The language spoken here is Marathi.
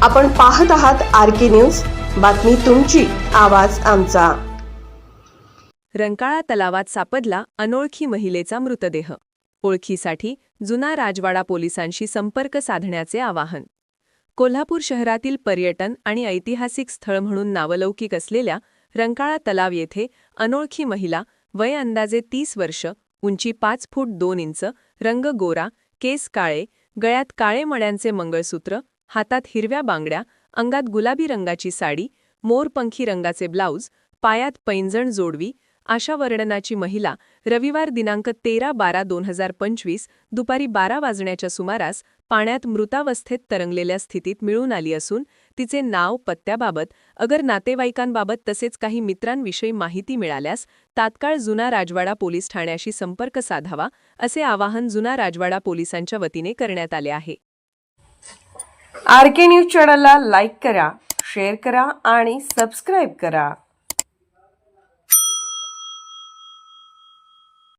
आपण पाहत आहात आर.के. न्यूज. बातमी तुमची, आवाज आमचा. रंकाळा तलावात सापडला अनोळखी महिलेचा मृतदेह. ओळखीसाठी जुना राजवाडा पोलिसांशी संपर्क साधण्याचे आवाहन. कोल्हापूर शहरातील पर्यटन आणि ऐतिहासिक स्थळ म्हणून नावलौकिक असलेल्या रंकाळा तलाव येथे अनोळखी महिला, वय अंदाजे 30 वर्ष, उंची 5 फूट 2 इंच, रंग गोरा, केस काळे, गळ्यात काळे मण्यांचे मंगळसूत्र, हातात हिरव्या बांगड्या, अंगात गुलाबी रंगाची साडी, मोरपंखी रंगाचे ब्लाऊज, पायात पैंजण जोडवी अशा वर्णनाची महिला रविवार दिनांक 13/12/2025 दुपारी 12 वाजण्याच्या सुमारास पाण्यात मृतावस्थेत तरंगलेल्या स्थितीत मिळून आली असून तिचे नाव, पत्त्याबाबत, अगर नातेवाईकांबाबत तसेच काही मित्रांविषयी माहिती मिळाल्यास तात्काळ जुना राजवाडा पोलीस ठाण्याशी संपर्क साधावा, असे आवाहन जुना राजवाडा पोलिसांच्या वतीने करण्यात आले आहे. आर.के. न्यूज चॅनलला लाईक करा, शेअर करा आणि सबस्क्राईब करा.